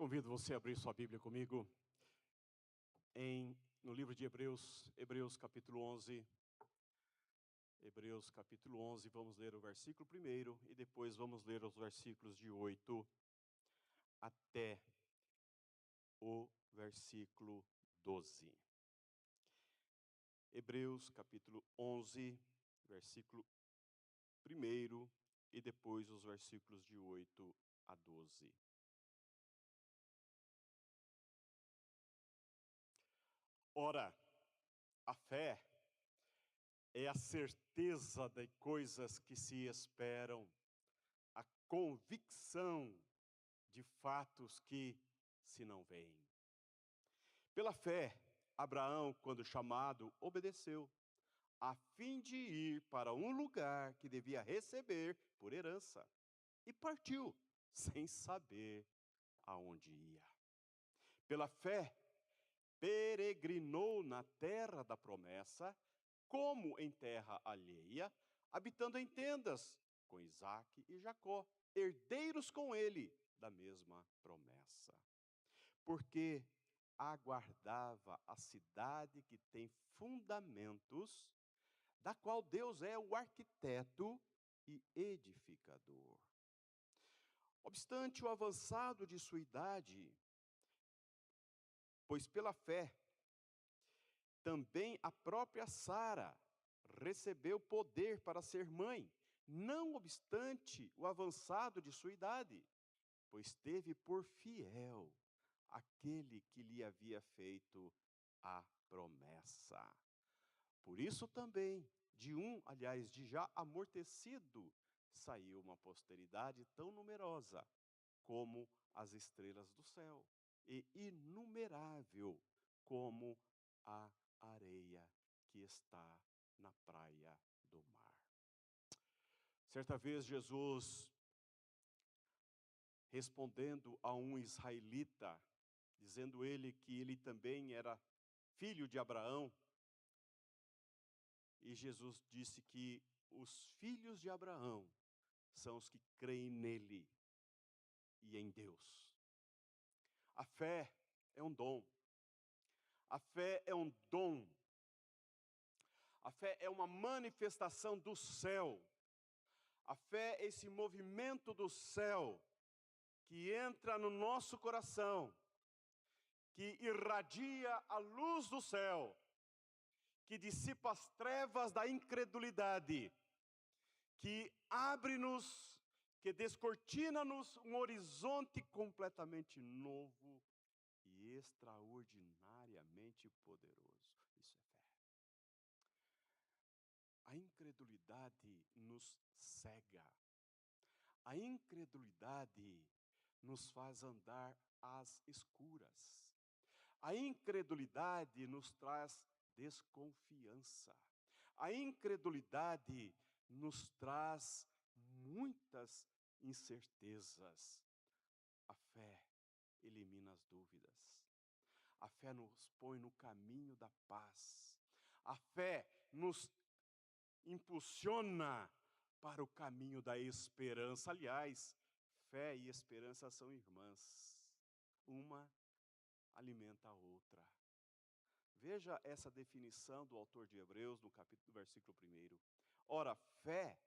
Convido você a abrir sua Bíblia comigo no livro de Hebreus, Hebreus capítulo 11. Hebreus capítulo 11, vamos ler o versículo 1 e depois vamos ler os versículos de 8 até o versículo 12. Hebreus capítulo 11, versículo 1 e depois os versículos de 8 a 12. Ora, a fé é a certeza de coisas que se esperam, a convicção de fatos que se não veem. Pela fé, Abraão, quando chamado, obedeceu, a fim de ir para um lugar que devia receber por herança, e partiu, sem saber aonde ia. Pela fé, peregrinou na terra da promessa, como em terra alheia, habitando em tendas com Isaque e Jacó, herdeiros com ele da mesma promessa. Porque aguardava a cidade que tem fundamentos, da qual Deus é o arquiteto e edificador. Obstante o avançado de sua idade, pois pela fé, também a própria Sara recebeu poder para ser mãe, não obstante o avançado de sua idade, pois teve por fiel aquele que lhe havia feito a promessa. Por isso também, de já amortecido, saiu uma posteridade tão numerosa como as estrelas do céu, e inumerável como a areia que está na praia do mar. Certa vez Jesus, respondendo a um israelita, dizendo ele que ele também era filho de Abraão, e Jesus disse que os filhos de Abraão são os que creem nele e em Deus. A fé é um dom. A fé é um dom. A fé é uma manifestação do céu. A fé é esse movimento do céu que entra no nosso coração, que irradia a luz do céu, que dissipa as trevas da incredulidade, que abre-nos, que descortina-nos um horizonte completamente novo e extraordinariamente poderoso. Isso é fé. A incredulidade nos cega. A incredulidade nos faz andar às escuras. A incredulidade nos traz desconfiança. A incredulidade nos traz muitas incertezas. A fé elimina as dúvidas. A fé nos põe no caminho da paz. A fé nos impulsiona para o caminho da esperança. Aliás, fé e esperança são irmãs. Uma alimenta a outra. Veja essa definição do autor de Hebreus no versículo 1. Ora, fé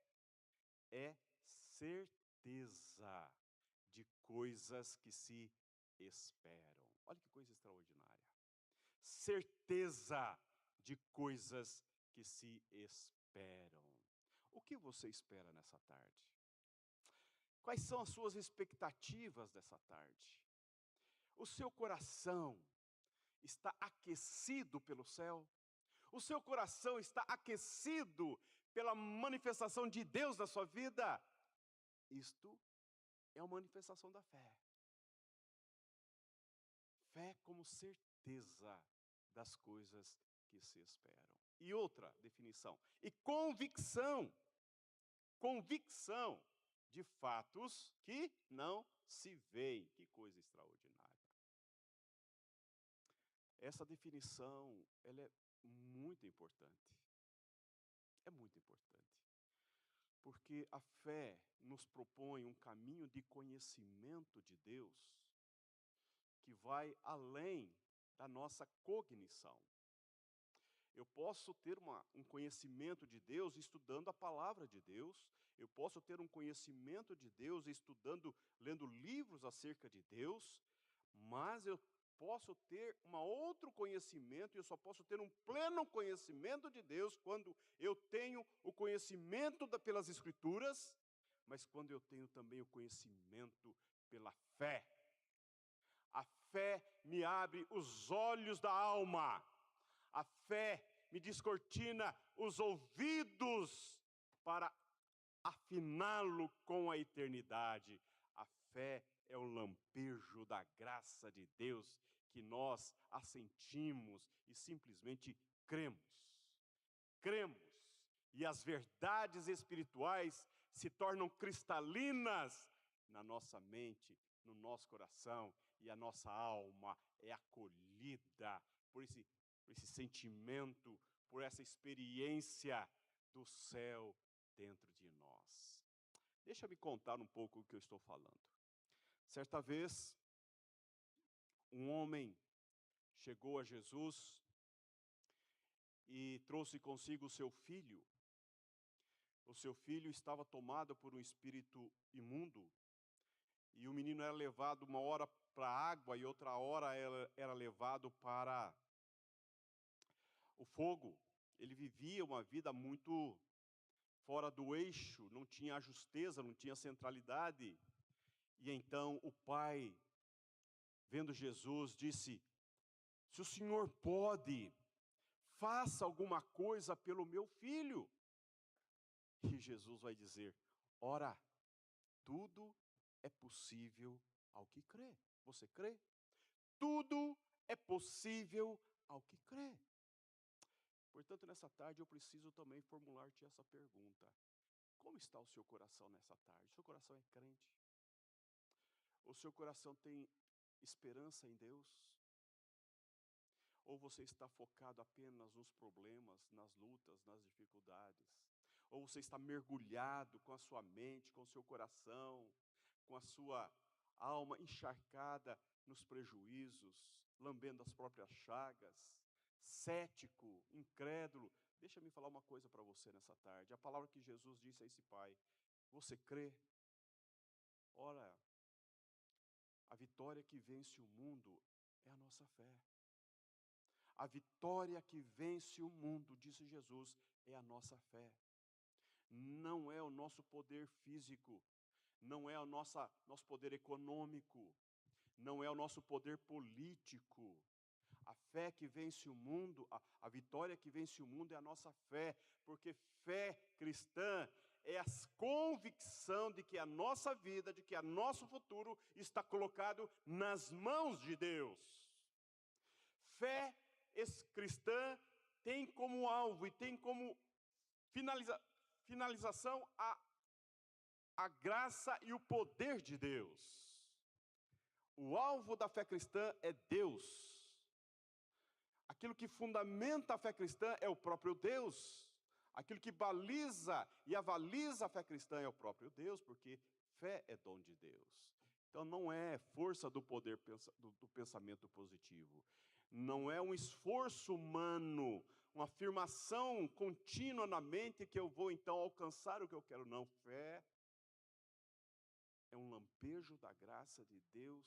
é certeza de coisas que se esperam. Olha que coisa extraordinária. Certeza de coisas que se esperam. O que você espera nessa tarde? Quais são as suas expectativas dessa tarde? O seu coração está aquecido pelo céu? O seu coração está aquecido pela manifestação de Deus na sua vida? Isto é uma manifestação da fé. Fé como certeza das coisas que se esperam. E outra definição, e convicção. Convicção de fatos que não se veem. Que coisa extraordinária. Essa definição, ela é muito importante. É muito importante. Porque a fé nos propõe um caminho de conhecimento de Deus que vai além da nossa cognição. Eu posso ter um conhecimento de Deus estudando a palavra de Deus, eu posso ter um conhecimento de Deus estudando, lendo livros acerca de Deus, mas eu posso ter um outro conhecimento, e eu só posso ter um pleno conhecimento de Deus quando eu tenho o conhecimento pelas Escrituras, mas quando eu tenho também o conhecimento pela fé. A fé me abre os olhos da alma. A fé me descortina os ouvidos para afiná-lo com a eternidade. A fé é o lampejo da graça de Deus que nós assentimos e simplesmente cremos. Cremos. E as verdades espirituais se tornam cristalinas na nossa mente, no nosso coração, e a nossa alma é acolhida por esse sentimento, por essa experiência do céu dentro de nós. Deixa eu me contar um pouco o que eu estou falando. Certa vez, um homem chegou a Jesus e trouxe consigo o seu filho. O seu filho estava tomado por um espírito imundo, e o menino era levado uma hora para a água e outra hora era levado para o fogo. Ele vivia uma vida muito fora do eixo, não tinha justeza, não tinha centralidade. E então o pai, vendo Jesus, disse: se o Senhor pode, faça alguma coisa pelo meu filho. E Jesus vai dizer: ora, tudo é possível ao que crê. Você crê? Tudo é possível ao que crê. Portanto, nessa tarde eu preciso também formular-te essa pergunta: como está o seu coração nessa tarde? O seu coração é crente? O seu coração tem esperança em Deus? Ou você está focado apenas nos problemas, nas lutas, nas dificuldades? Ou você está mergulhado com a sua mente, com o seu coração, com a sua alma encharcada nos prejuízos, lambendo as próprias chagas, cético, incrédulo? Deixa-me falar uma coisa para você nessa tarde. A palavra que Jesus disse a esse pai: você crê? Ora, a vitória que vence o mundo é a nossa fé. A vitória que vence o mundo, disse Jesus, é a nossa fé. Não é o nosso poder físico, não é o nosso poder econômico, não é o nosso poder político. A fé que vence o mundo, a vitória que vence o mundo é a nossa fé, porque fé cristã é a convicção de que a nossa vida, de que o nosso futuro está colocado nas mãos de Deus. Fé cristã tem como alvo e tem como finalização a graça e o poder de Deus. O alvo da fé cristã é Deus. Aquilo que fundamenta a fé cristã é o próprio Deus. Aquilo que baliza e avaliza a fé cristã é o próprio Deus, porque fé é dom de Deus. Então não é força do poder do pensamento positivo. Não é um esforço humano, uma afirmação contínua na mente que eu vou então alcançar o que eu quero. Não, fé é um lampejo da graça de Deus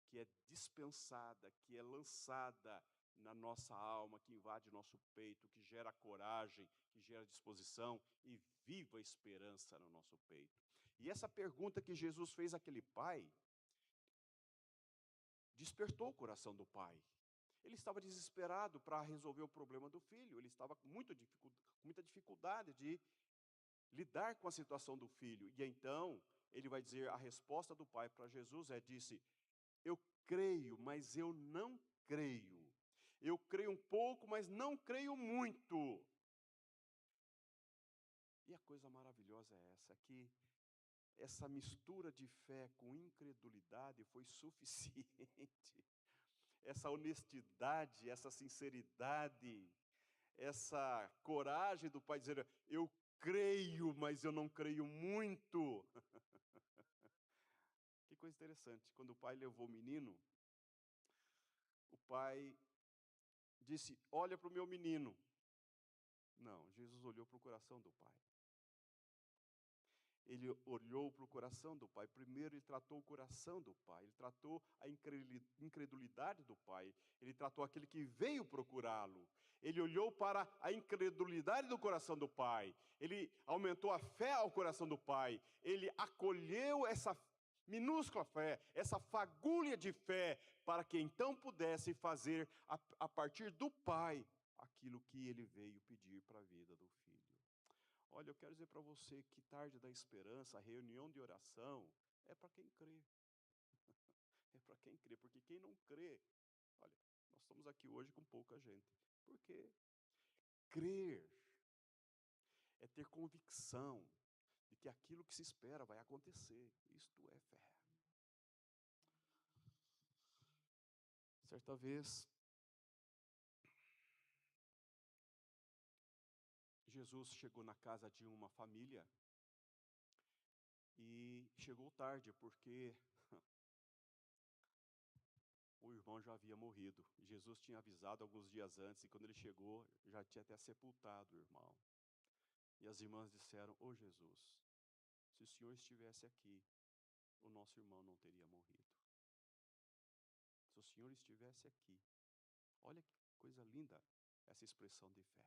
que é dispensada, que é lançada na nossa alma, que invade nosso peito, que gera coragem, que gera disposição e viva esperança no nosso peito. E essa pergunta que Jesus fez àquele pai despertou o coração do pai. Ele estava desesperado para resolver o problema do filho, ele estava com muita dificuldade de lidar com a situação do filho. E então, ele vai dizer, a resposta do pai para Jesus disse: eu creio, mas eu não creio. Eu creio um pouco, mas não creio muito. E a coisa maravilhosa é essa, que essa mistura de fé com incredulidade foi suficiente. Essa honestidade, essa sinceridade, essa coragem do pai dizer: eu creio, mas eu não creio muito. Que coisa interessante, quando o pai levou o menino, o pai disse: olha para o meu menino. Não, Jesus olhou para o coração do pai. Ele olhou para o coração do pai. Primeiro ele tratou o coração do pai. Ele tratou a incredulidade do pai. Ele tratou aquele que veio procurá-lo. Ele olhou para a incredulidade do coração do pai. Ele aumentou a fé ao coração do pai. Ele acolheu essa minúscula fé, essa fagulha de fé, para que então pudesse fazer a partir do pai aquilo que ele veio pedir para a vida do filho. Olha, eu quero dizer para você que tarde da esperança, a reunião de oração, é para quem crê. É para quem crê, porque quem não crê, olha, nós estamos aqui hoje com pouca gente. Porque crer é ter convicção de que aquilo que se espera vai acontecer. Isto é fé. Certa vez, Jesus chegou na casa de uma família e chegou tarde, porque o irmão já havia morrido. Jesus tinha avisado alguns dias antes, e quando ele chegou, já tinha até sepultado o irmão. E as irmãs disseram: ô Jesus, se o Senhor estivesse aqui, o nosso irmão não teria morrido. Se o Senhor estivesse aqui. Olha que coisa linda essa expressão de fé.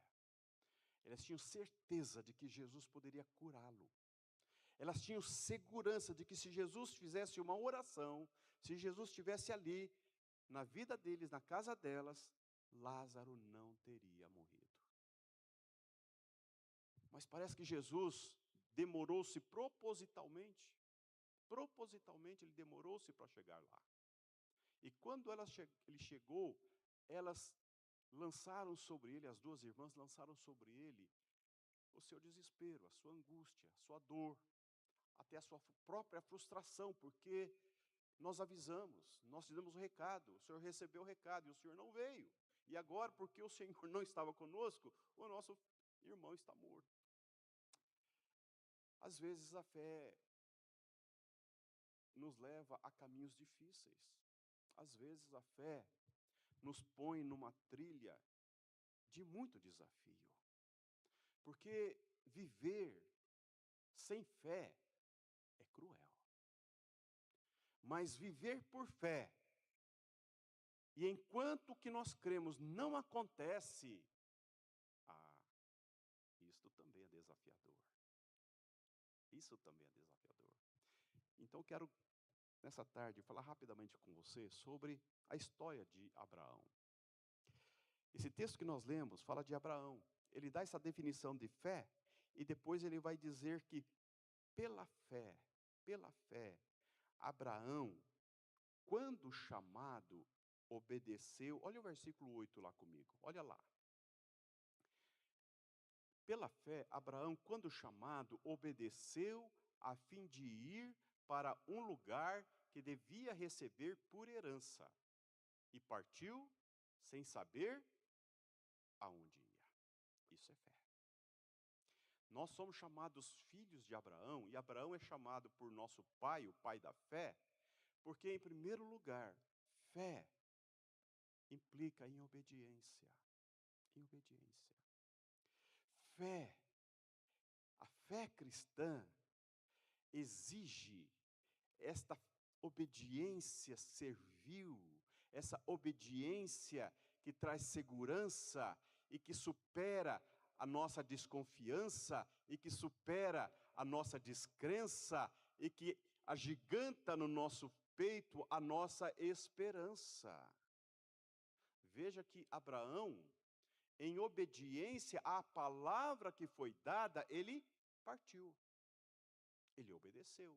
Elas tinham certeza de que Jesus poderia curá-lo. Elas tinham segurança de que se Jesus fizesse uma oração, se Jesus estivesse ali, na vida deles, na casa delas, Lázaro não teria morrido. Mas parece que Jesus demorou-se propositalmente ele demorou-se para chegar lá. E quando ele chegou, elas lançaram sobre ele, as duas irmãs lançaram sobre ele o seu desespero, a sua angústia, a sua dor, até a sua própria frustração, porque nós avisamos, nós te damos o recado, o Senhor recebeu o recado e o Senhor não veio. E agora, porque o Senhor não estava conosco, o nosso irmão está morto. Às vezes a fé nos leva a caminhos difíceis. Às vezes a fé nos põe numa trilha de muito desafio. Porque viver sem fé é cruel. Mas viver por fé, e enquanto que nós cremos não acontece, isto também é desafiador. Isso também é desafiador. Então quero, nessa tarde, falar rapidamente com você sobre a história de Abraão. Esse texto que nós lemos fala de Abraão. Ele dá essa definição de fé, e depois ele vai dizer que pela fé, Abraão, quando chamado, obedeceu. Olha o versículo 8 lá comigo, olha lá. Pela fé, Abraão, quando chamado, obedeceu a fim de ir para um lugar que devia receber por herança, e partiu sem saber aonde ia. Isso é fé. Nós somos chamados filhos de Abraão, e Abraão é chamado por nosso pai, o pai da fé, porque, em primeiro lugar, fé implica em obediência. Em obediência. Fé, a fé cristã exige esta obediência servil, essa obediência que traz segurança e que supera a nossa desconfiança e que supera a nossa descrença e que agiganta no nosso peito a nossa esperança. Veja que Abraão, em obediência à palavra que foi dada, ele partiu. Ele obedeceu.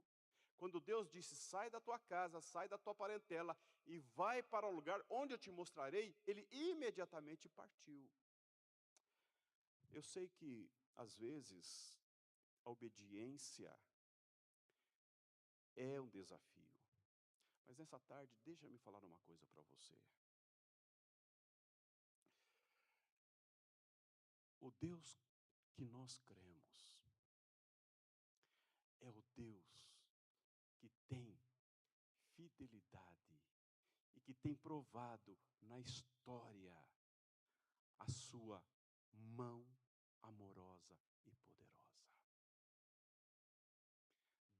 Quando Deus disse: sai da tua casa, sai da tua parentela e vai para o lugar onde eu te mostrarei, ele imediatamente partiu. Eu sei que, às vezes, a obediência é um desafio. Mas nessa tarde, deixa-me falar uma coisa para você. O Deus que nós cremos é o Deus que tem fidelidade e que tem provado na história a sua mão amorosa e poderosa.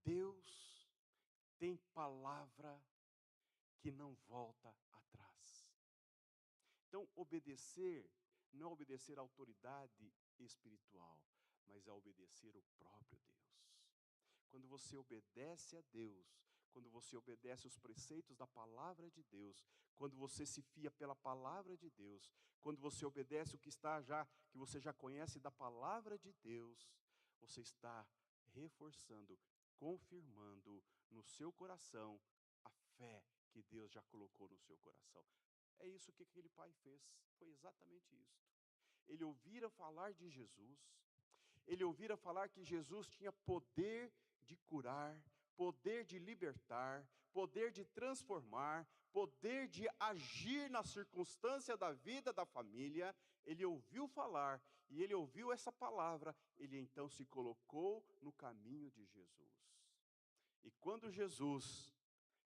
Deus tem palavra que não volta atrás. Então, obedecer não é obedecer à autoridade espiritual, mas é obedecer o próprio Deus. Quando você obedece a Deus, quando você obedece os preceitos da palavra de Deus, quando você se fia pela palavra de Deus, quando você obedece o que que você já conhece da palavra de Deus, você está reforçando, confirmando no seu coração a fé que Deus já colocou no seu coração. É isso que aquele pai fez, foi exatamente isso. Ele ouvira falar de Jesus, ele ouvira falar que Jesus tinha poder de curar, poder de libertar, poder de transformar, poder de agir na circunstância da vida da família. Ele ouviu falar e ele ouviu essa palavra, ele então se colocou no caminho de Jesus. E quando Jesus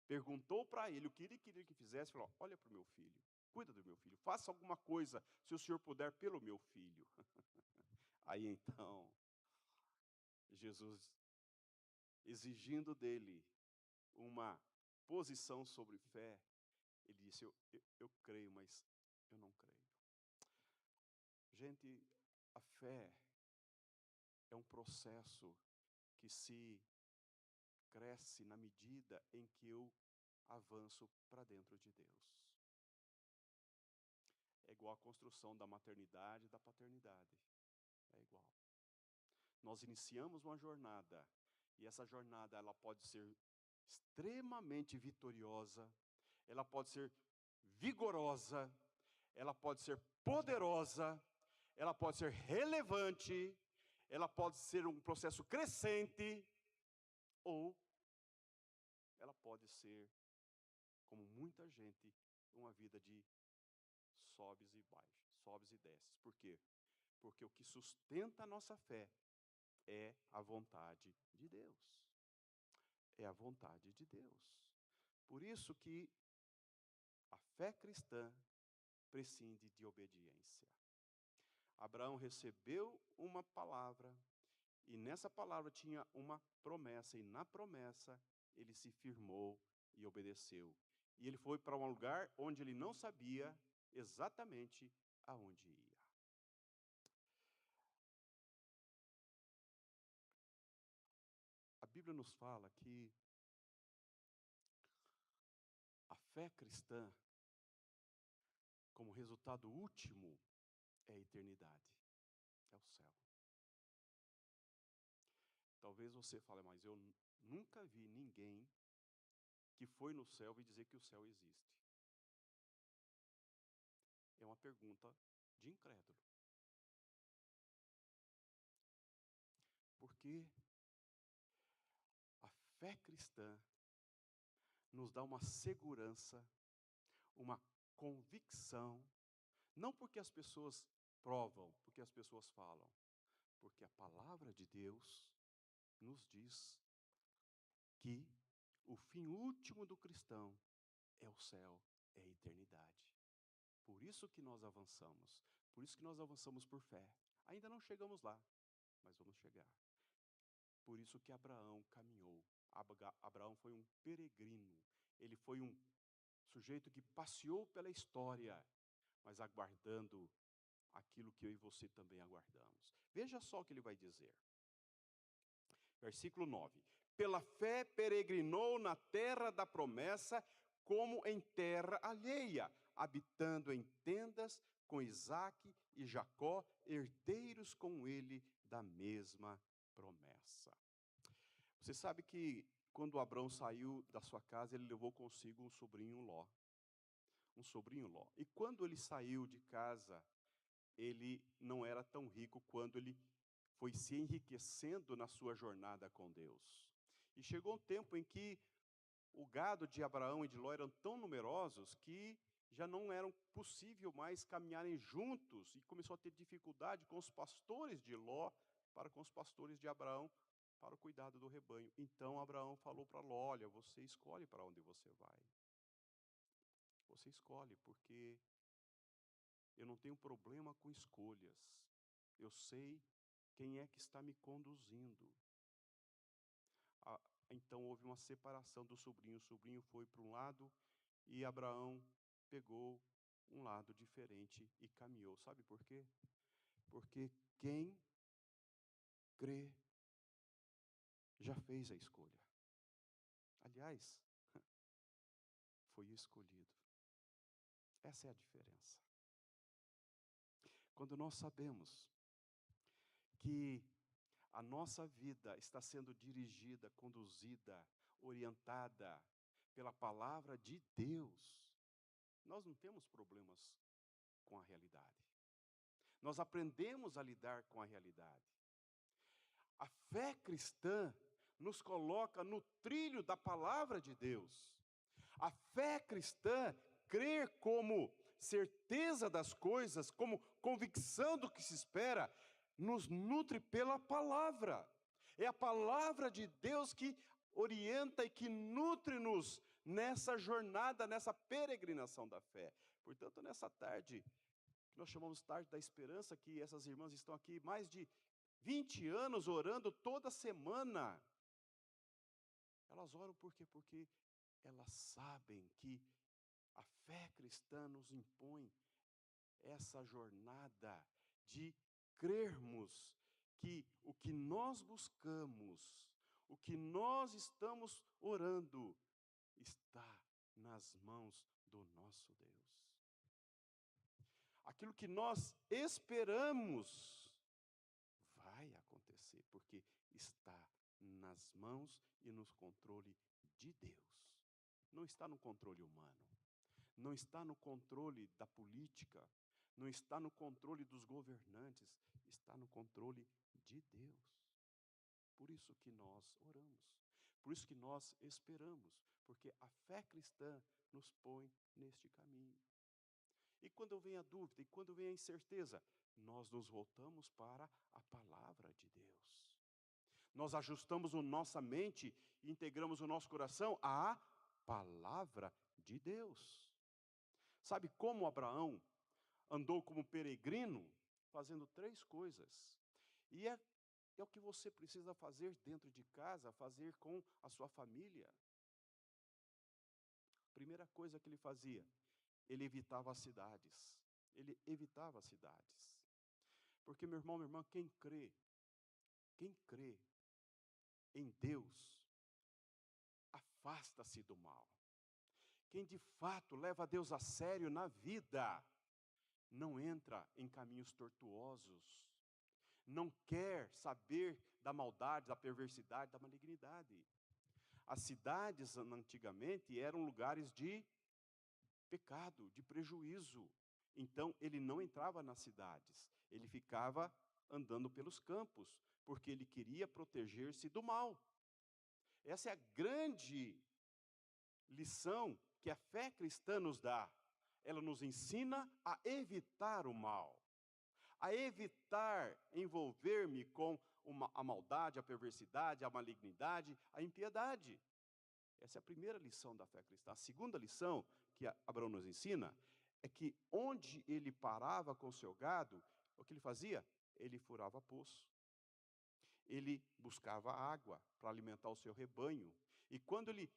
perguntou para ele o que ele queria que fizesse, falou: olha para o meu filho, cuida do meu filho, faça alguma coisa, se o senhor puder, pelo meu filho. Aí então, Jesus, exigindo dele uma posição sobre fé, ele disse: eu creio, mas eu não creio. Gente, a fé é um processo que se cresce na medida em que eu avanço para dentro de Deus. É igual a construção da maternidade e da paternidade. É igual. Nós iniciamos uma jornada, e essa jornada ela pode ser extremamente vitoriosa, ela pode ser vigorosa, ela pode ser poderosa, ela pode ser relevante, ela pode ser um processo crescente, ou ela pode ser, como muita gente, uma vida de sobes e baixos, sobes e desces. Por quê? Porque o que sustenta a nossa fé é a vontade de Deus. É a vontade de Deus. Por isso que a fé cristã prescinde de obediência. Abraão recebeu uma palavra, e nessa palavra tinha uma promessa, e na promessa ele se firmou e obedeceu. E ele foi para um lugar onde ele não sabia exatamente aonde ia. A Bíblia nos fala que a fé cristã, como resultado último, é a eternidade, é o céu. Talvez você fale, mas eu nunca vi ninguém que foi no céu e dizer que o céu existe. É uma pergunta de incrédulo. Porque a fé cristã nos dá uma segurança, uma convicção, não porque as pessoas provam, porque as pessoas falam, porque a palavra de Deus nos diz que o fim último do cristão é o céu, é a eternidade. Por isso que nós avançamos, por isso que nós avançamos por fé. Ainda não chegamos lá, mas vamos chegar. Por isso que Abraão caminhou. Abraão foi um peregrino, ele foi um sujeito que passeou pela história, mas aguardando aquilo que eu e você também aguardamos. Veja só o que ele vai dizer. Versículo 9. Pela fé peregrinou na terra da promessa, como em terra alheia, habitando em tendas com Isaque e Jacó, herdeiros com ele da mesma promessa. Você sabe que quando Abraão saiu da sua casa, ele levou consigo um sobrinho Ló. Um sobrinho Ló. E quando ele saiu de casa, ele não era tão rico quando ele foi se enriquecendo na sua jornada com Deus. E chegou um tempo em que o gado de Abraão e de Ló eram tão numerosos que já não era possível mais caminharem juntos, e começou a ter dificuldade com os pastores de Ló para com os pastores de Abraão para o cuidado do rebanho. Então Abraão falou para Ló: olha, você escolhe para onde você vai. Você escolhe, porque eu não tenho problema com escolhas. Eu sei quem é que está me conduzindo. Ah, então houve uma separação do sobrinho. O sobrinho foi para um lado e Abraão pegou um lado diferente e caminhou. Sabe por quê? Porque quem crê já fez a escolha. Aliás, foi escolhido. Essa é a diferença. Quando nós sabemos que a nossa vida está sendo dirigida, conduzida, orientada pela palavra de Deus, nós não temos problemas com a realidade. Nós aprendemos a lidar com a realidade. A fé cristã nos coloca no trilho da palavra de Deus. A fé cristã, crer como certeza das coisas, como convicção do que se espera, nos nutre pela palavra. É a palavra de Deus que orienta e que nutre-nos nessa jornada, nessa peregrinação da fé. Portanto, nessa tarde, que nós chamamos tarde da esperança, que essas irmãs estão aqui mais de 20 anos orando toda semana. Elas oram por quê? Porque elas sabem que a fé cristã nos impõe essa jornada de crermos que o que nós buscamos, o que nós estamos orando, está nas mãos do nosso Deus. Aquilo que nós esperamos vai acontecer, porque está nas mãos e no controle de Deus. Não está no controle humano. Não está no controle da política, não está no controle dos governantes, está no controle de Deus. Por isso que nós oramos, por isso que nós esperamos, porque a fé cristã nos põe neste caminho. E quando vem a dúvida, e quando vem a incerteza, nós nos voltamos para a palavra de Deus. Nós ajustamos a nossa mente e integramos o nosso coração à palavra de Deus. Sabe como Abraão andou como peregrino? Fazendo 3 coisas. E é o que você precisa fazer dentro de casa, fazer com a sua família. Primeira coisa que ele fazia, ele evitava as cidades. Ele evitava as cidades. Porque, meu irmão, minha irmã, quem crê em Deus, afasta-se do mal. Quem de fato leva a Deus a sério na vida, não entra em caminhos tortuosos, não quer saber da maldade, da perversidade, da malignidade. As cidades antigamente eram lugares de pecado, de prejuízo. Então ele não entrava nas cidades, ele ficava andando pelos campos, porque ele queria proteger-se do mal. Essa é a grande lição que a fé cristã nos dá. Ela nos ensina a evitar o mal, a evitar envolver-me com a maldade, a perversidade, a malignidade, a impiedade. Essa é a primeira lição da fé cristã. A segunda lição que Abraão nos ensina é que onde ele parava com o seu gado, o que ele fazia? Ele furava poço. Ele buscava água para alimentar o seu rebanho. E quando ele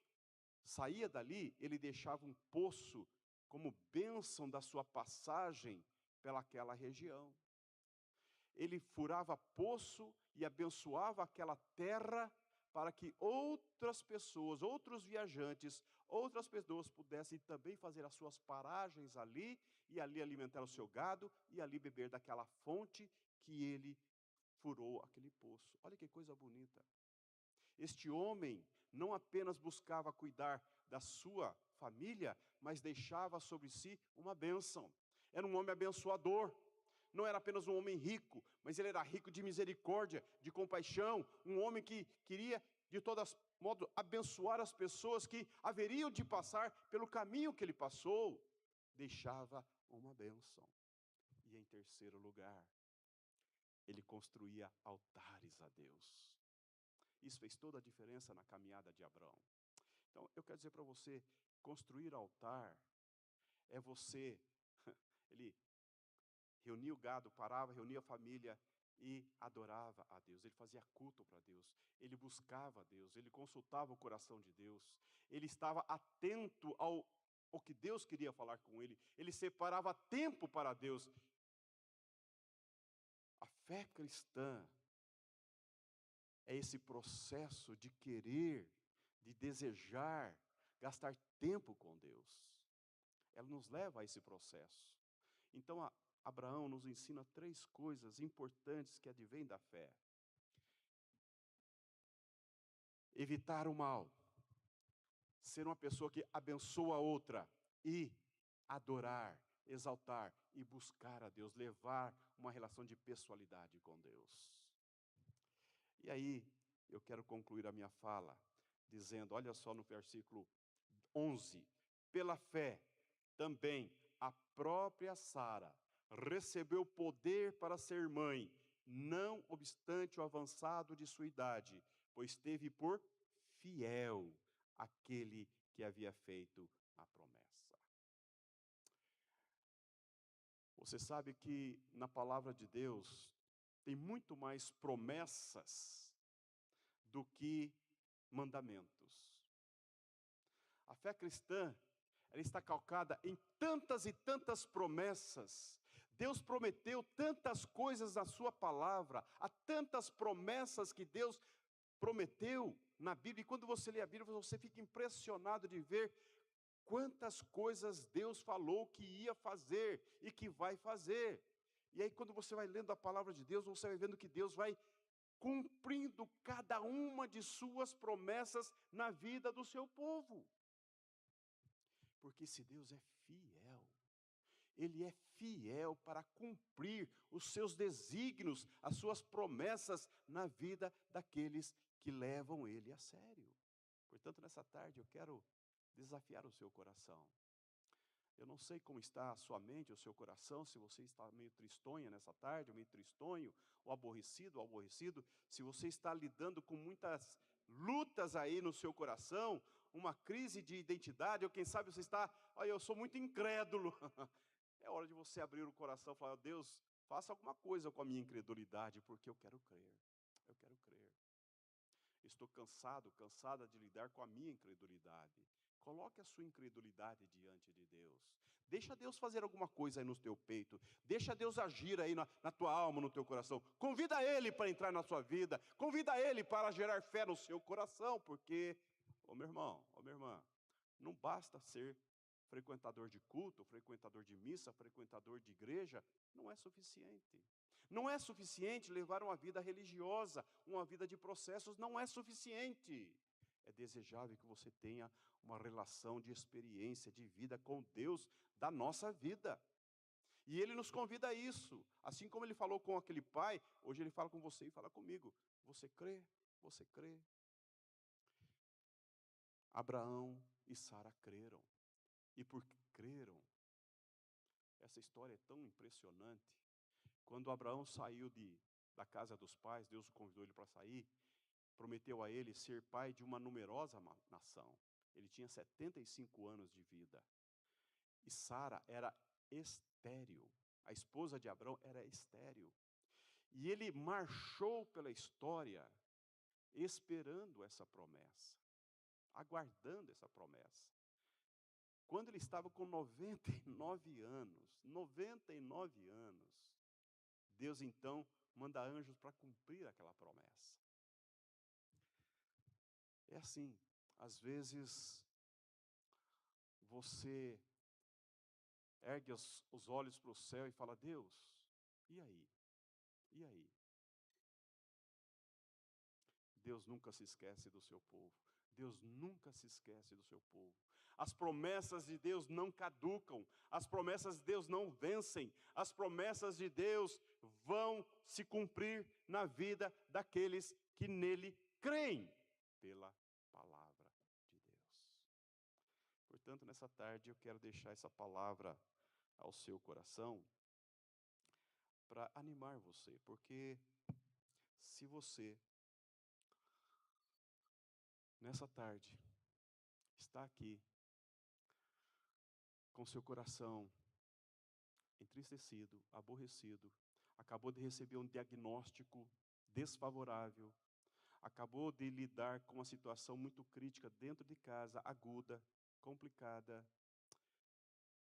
saía dali, ele deixava um poço como bênção da sua passagem pelaquela região. Ele furava poço e abençoava aquela terra para que outras pessoas, outros viajantes, outras pessoas pudessem também fazer as suas paragens ali, e ali alimentar o seu gado, e ali beber daquela fonte que ele furou aquele poço. Olha que coisa bonita. Este homem não apenas buscava cuidar da sua família, mas deixava sobre si uma bênção. Era um homem abençoador. Não era apenas um homem rico, mas ele era rico de misericórdia, de compaixão. Um homem que queria, de todos modos, abençoar as pessoas que haveriam de passar pelo caminho que ele passou. Deixava uma bênção. E em terceiro lugar, ele construía altares a Deus. Isso fez toda a diferença na caminhada de Abraão. Então, eu quero dizer para você, construir altar é você, ele reunia o gado, parava, reunia a família e adorava a Deus. Ele fazia culto para Deus, ele buscava a Deus, ele consultava o coração de Deus, ele estava atento ao que Deus queria falar com ele, ele separava tempo para Deus. A fé cristã é esse processo de querer, de desejar, gastar tempo com Deus. Ela nos leva a esse processo. Então, Abraão nos ensina 3 coisas importantes que advêm da fé: evitar o mal, ser uma pessoa que abençoa a outra e adorar, exaltar e buscar a Deus, levar uma relação de pessoalidade com Deus. E aí, eu quero concluir a minha fala dizendo, olha só no versículo 11: pela fé, também a própria Sara recebeu poder para ser mãe, não obstante o avançado de sua idade, pois teve por fiel aquele que havia feito a promessa. Você sabe que na palavra de Deus tem muito mais promessas do que mandamentos. A fé cristã, ela está calcada em tantas e tantas promessas. Deus prometeu tantas coisas na sua palavra, há tantas promessas que Deus prometeu na Bíblia, e quando você lê a Bíblia, você fica impressionado de ver quantas coisas Deus falou que ia fazer e que vai fazer. E aí quando você vai lendo a palavra de Deus, você vai vendo que Deus vai cumprindo cada uma de suas promessas na vida do seu povo. Porque se Deus é fiel, Ele é fiel para cumprir os seus desígnios, as suas promessas na vida daqueles que levam Ele a sério. Portanto, nessa tarde eu quero desafiar o seu coração. Eu não sei como está a sua mente, o seu coração, se você está meio tristonha nessa tarde, meio tristonho, ou aborrecido, se você está lidando com muitas lutas aí no seu coração, uma crise de identidade, ou quem sabe você está, eu sou muito incrédulo. É hora de você abrir o coração e falar, Deus, faça alguma coisa com a minha incredulidade, porque eu quero crer, eu quero crer. Estou cansada de lidar com a minha incredulidade. Coloque a sua incredulidade diante de Deus. Deixa Deus fazer alguma coisa aí no teu peito. Deixa Deus agir aí na tua alma, no teu coração. Convida Ele para entrar na sua vida. Convida Ele para gerar fé no seu coração. Porque, meu irmão, minha irmã, não basta ser frequentador de culto, frequentador de missa, frequentador de igreja. Não é suficiente. Não é suficiente levar uma vida religiosa, uma vida de processos, não é suficiente. É desejável que você tenha uma relação de experiência, de vida com Deus da nossa vida. E Ele nos convida a isso. Assim como Ele falou com aquele pai, hoje Ele fala com você e fala comigo. Você crê? Você crê? Abraão e Sara creram. E porque creram, essa história é tão impressionante. Quando Abraão saiu da casa dos pais, Deus o convidou ele para sair, prometeu a ele ser pai de uma numerosa nação. Ele tinha 75 anos de vida. E Sara era estéril. A esposa de Abraão era estéril. E ele marchou pela história esperando essa promessa, aguardando essa promessa. Quando ele estava com 99 anos, Deus então manda anjos para cumprir aquela promessa. É assim, às vezes você ergue os olhos para o céu e fala, Deus, e aí? E aí? Deus nunca se esquece do seu povo. Deus nunca se esquece do seu povo. As promessas de Deus não caducam. As promessas de Deus não vencem. As promessas de Deus vão se cumprir na vida daqueles que nele creem pela palavra de Deus. Portanto, nessa tarde eu quero deixar essa palavra ao seu coração para animar você, porque se você nessa tarde está aqui com seu coração entristecido, aborrecido, acabou de receber um diagnóstico desfavorável, acabou de lidar com uma situação muito crítica dentro de casa, aguda, complicada,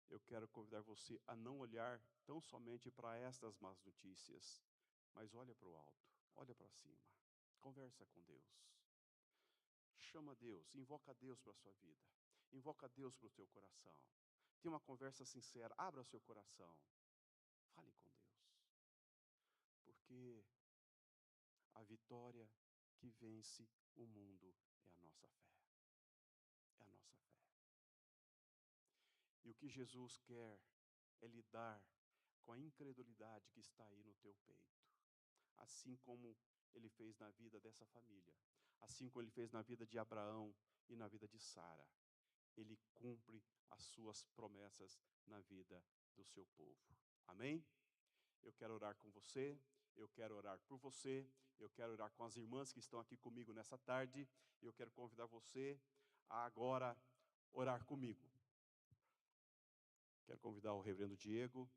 eu quero convidar você a não olhar tão somente para estas más notícias, mas olha para o alto, olha para cima, conversa com Deus. Chama Deus, invoca Deus para a sua vida, invoca Deus para o teu coração. Tenha uma conversa sincera, abra seu coração, fale com Deus. Porque a vitória que vence o mundo é a nossa fé. É a nossa fé. E o que Jesus quer é lidar com a incredulidade que está aí no teu peito. Assim como Ele fez na vida dessa família. Assim como Ele fez na vida de Abraão e na vida de Sara. Ele cumpre as suas promessas na vida do seu povo. Amém? Eu quero orar com você, eu quero orar por você, eu quero orar com as irmãs que estão aqui comigo nessa tarde, eu quero convidar você a agora orar comigo. Quero convidar o reverendo Diego